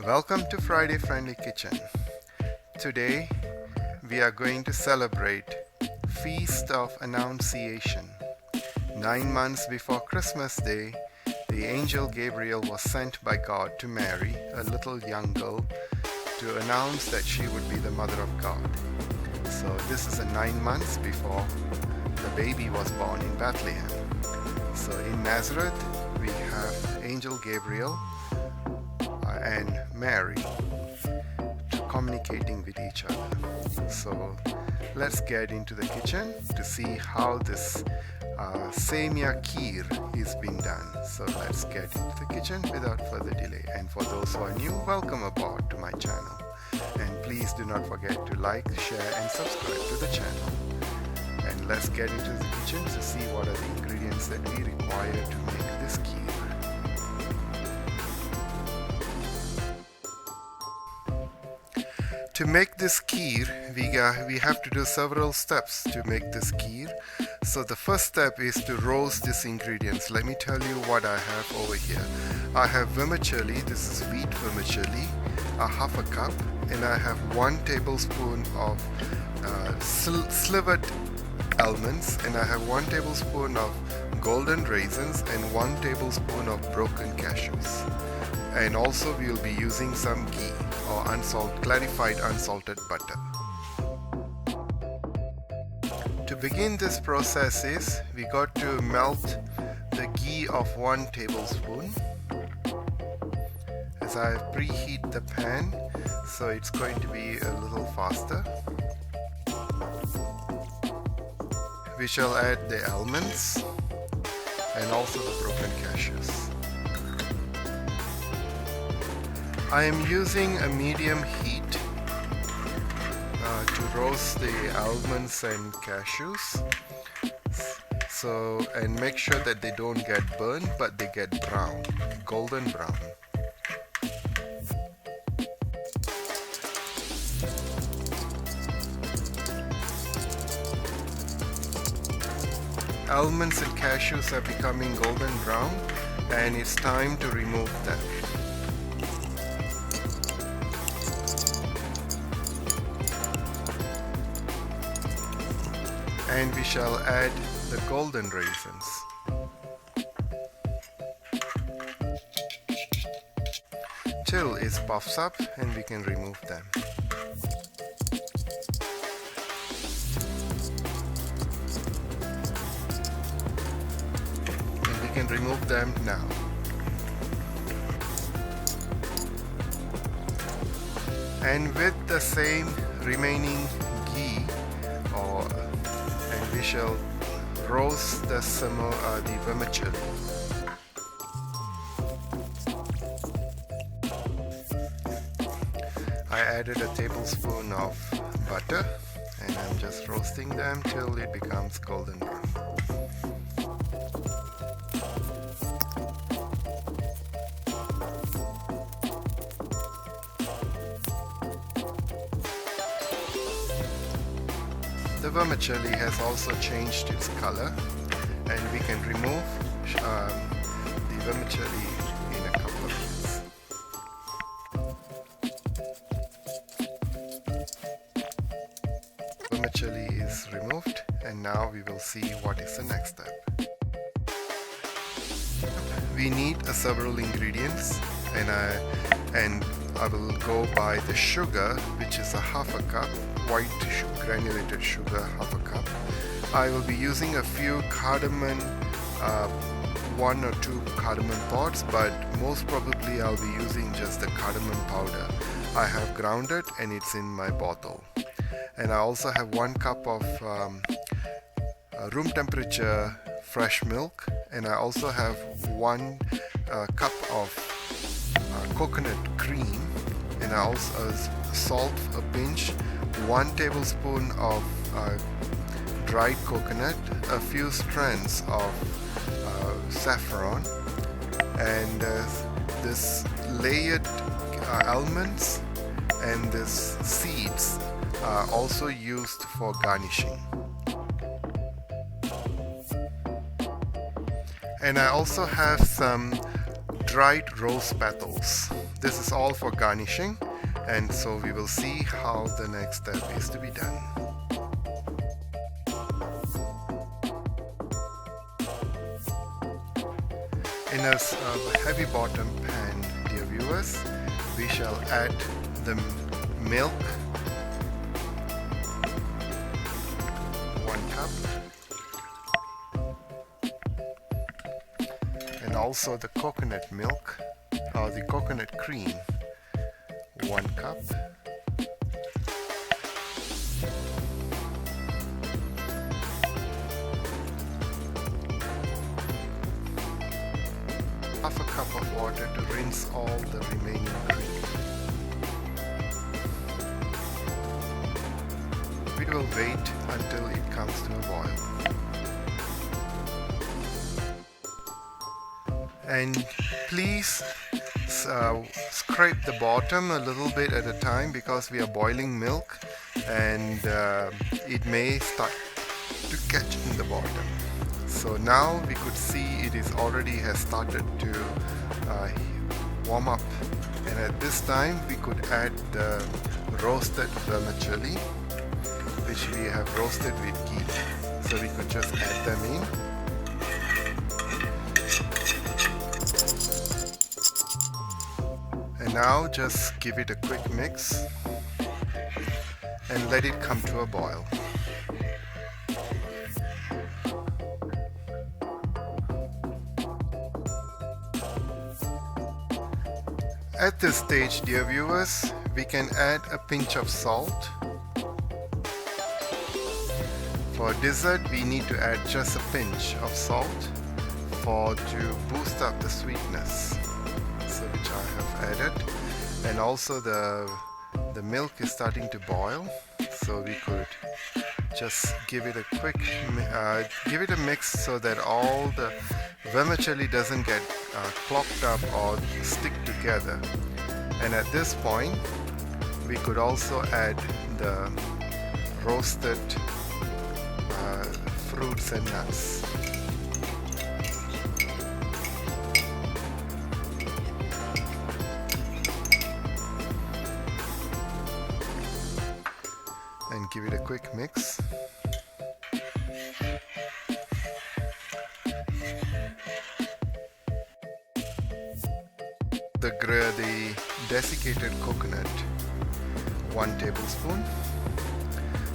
Welcome to Friday Friendly Kitchen. Today we are going to celebrate Feast of Annunciation. 9 months before Christmas Day, the angel Gabriel was sent by God to Mary, a little young girl, to announce that she would be the mother of God. So this is 9 months before the baby was born in Bethlehem. So in Nazareth we have angel Gabriel and Mary communicating with each other. So let's get into the kitchen to see how this Semiya Kheer is being done. So let's get into the kitchen without further delay. And for those who are new, welcome aboard to my channel. And please do not forget to like, share and subscribe to the channel. And let's get into the kitchen to see what are the ingredients that we require to make this kheer. To make this kheer, we have to do several steps to make this kheer. So the first step is to roast these ingredients. Let me tell you what I have over here. I have vermicelli, this is wheat vermicelli, a half a cup, and I have 1 tablespoon of slivered almonds, and I have 1 tablespoon of golden raisins and 1 tablespoon of broken cashews. And also we will be using some ghee or clarified unsalted butter. To begin this process is we got to melt the ghee of 1 tablespoon, as I have preheat the pan, so it's going to be a little faster. We shall add the almonds and also the broken cashews. I am using a medium heat to roast the almonds and cashews. And make sure that they don't get burned, but they get brown, golden brown. Almonds and cashews are becoming golden brown, and it's time to remove them. And we shall add the golden raisins. Till it puffs up and we can remove them. And we can remove them now. And with the same remaining ghee, we shall roast the vermicelli. I added a tablespoon of butter and I'm just roasting them till it becomes golden brown. The vermicelli has also changed its color, and we can remove the vermicelli in a couple of minutes. Vermicelli is removed, and now we will see what is the next step. We need several ingredients, and I will go by the sugar, which is a half a cup, white granulated sugar, half a cup. I will be using a few cardamom, 1 or 2 cardamom pods, but most probably I'll be using just the cardamom powder. I have ground it and it's in my bottle. And I also have 1 cup of room temperature fresh milk, and I also have 1 cup of coconut cream, and I also salt a pinch, 1 tablespoon of dried coconut, a few strands of saffron, and this layered almonds and this seeds are also used for garnishing. And I also have some dried rose petals. this is all for garnishing, and so we will see how the next step is to be done. In a heavy bottom pan, dear viewers, we shall add the milk, 1 cup, and also the coconut milk or the coconut cream, 1 cup. Half a cup of water to rinse all the remaining cream. We will wait until it comes to a boil. And please scrape the bottom a little bit at a time, because we are boiling milk and it may start to catch in the bottom. So now we could see it is already has started to warm up, and at this time we could add the roasted vermicelli, which we have roasted with ghee. So we could just add them in. And now just give it a quick mix and let it come to a boil. At this stage, dear viewers, we can add a pinch of salt. For dessert, we need to add just a pinch of salt to boost up the sweetness, so which I have added. And also the milk is starting to boil, so we could just give it a quick give it a mix so that all the vermicelli doesn't get clogged up or stick together. And at this point we could also add the roasted fruits and nuts. And give it a quick mix. The desiccated coconut, 1 tablespoon.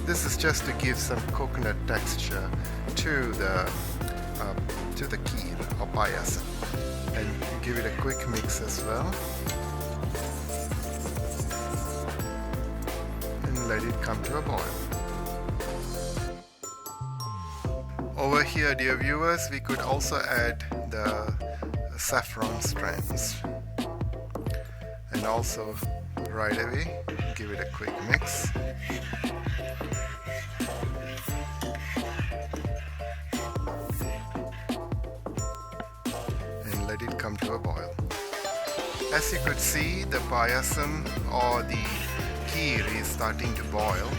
This is just to give some coconut texture to the kheer or payasam, and give it a quick mix as well, and let it come to a boil. Over here, dear viewers, we could also add the saffron strands, and also right away give it a quick mix. And let it come to a boil. As you could see, the payasam or the kheer is starting to boil,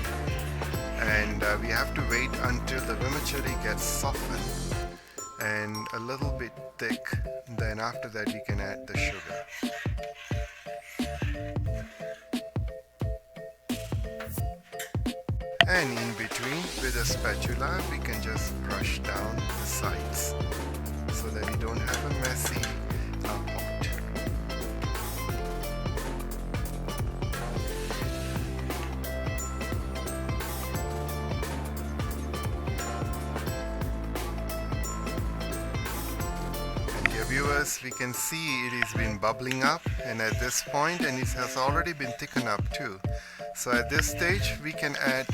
and we have to wait until the vermicelli gets softened and a little bit thick. Then after that we can add the sugar. And in between, with a spatula, we can just brush down the sides so that we don't have a messy pot. And dear viewers, we can see it has been bubbling up, and at this point, and it has already been thickened up too. So at this stage, we can add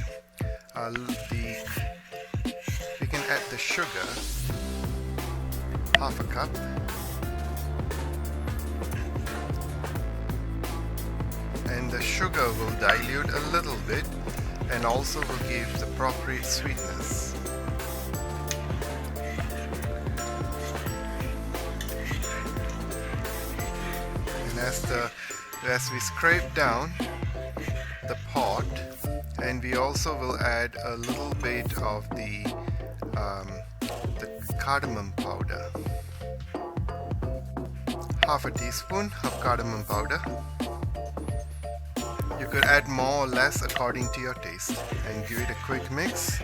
the sugar, 1/2 cup, and the sugar will dilute a little bit and also will give the appropriate sweetness. And as we scrape down the pot, and we also will add a little bit of the cardamom powder, half a teaspoon of cardamom powder. You could add more or less according to your taste, and give it a quick mix.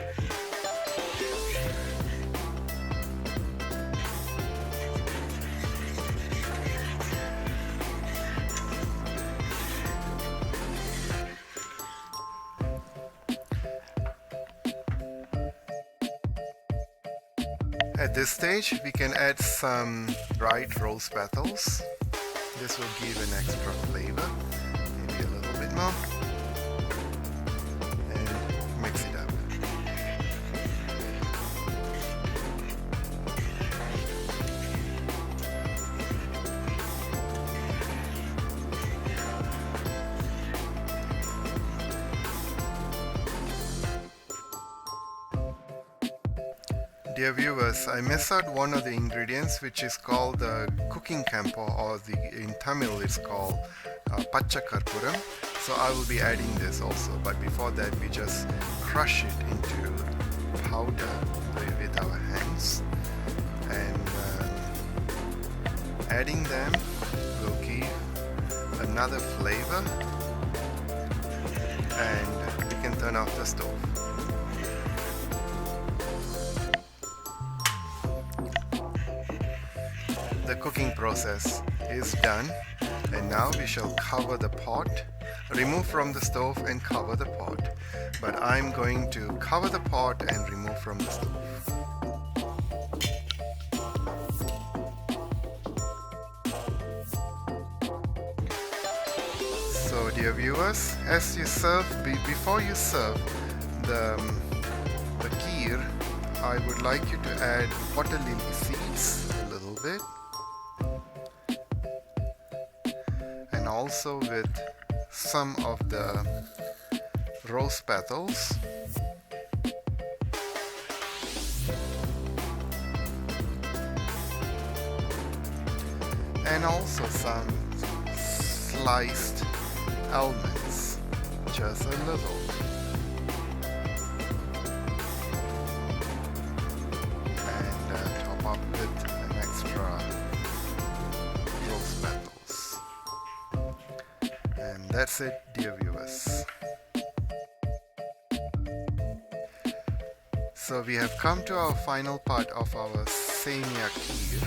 At this stage, we can add some dried rose petals. This will give an extra flavor, maybe a little bit more, and mix it up. Dear viewers, I missed out one of the ingredients, which is called the cooking camphor, or in Tamil it's called pacha karpuram. So I will be adding this also, but before that we just crush it into powder with our hands, and adding them will give another flavor, and we can turn off the stove. The cooking process is done, and now we shall cover the pot, remove from the stove and cover the pot. But I'm going to cover the pot and remove from the stove. So dear viewers, as you serve, before you serve the kheer, I would like you to add water lily seeds a little bit. Also with some of the rose petals, and also some sliced almonds, just a little. And top up with an extra rose petals. And that's it, dear viewers. So we have come to our final part of our Semiya Kheer,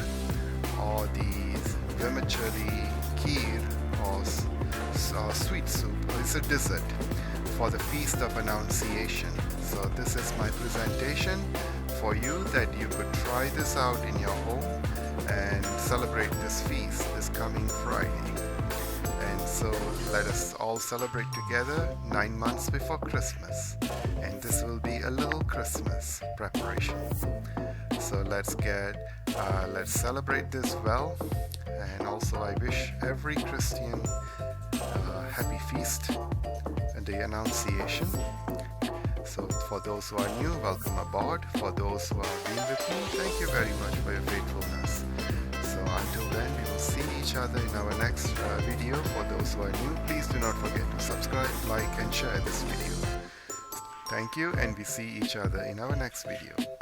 or the vermicelli kheer, or sweet soup. It's a dessert for the Feast of Annunciation. So this is my presentation for you, that you could try this out in your home and celebrate this feast this coming Friday. And so let us all celebrate together 9 months before Christmas, and this will be a little Christmas preparation. So let's celebrate this well, and also I wish every Christian happy feast and the Annunciation. So for those who are new, welcome aboard. For those who have been with me, thank you very much for your faithfulness. So until then, we will see each other in our next video. For those who are new, please do not forget to subscribe, like and share this video. Thank you, and we see each other in our next video.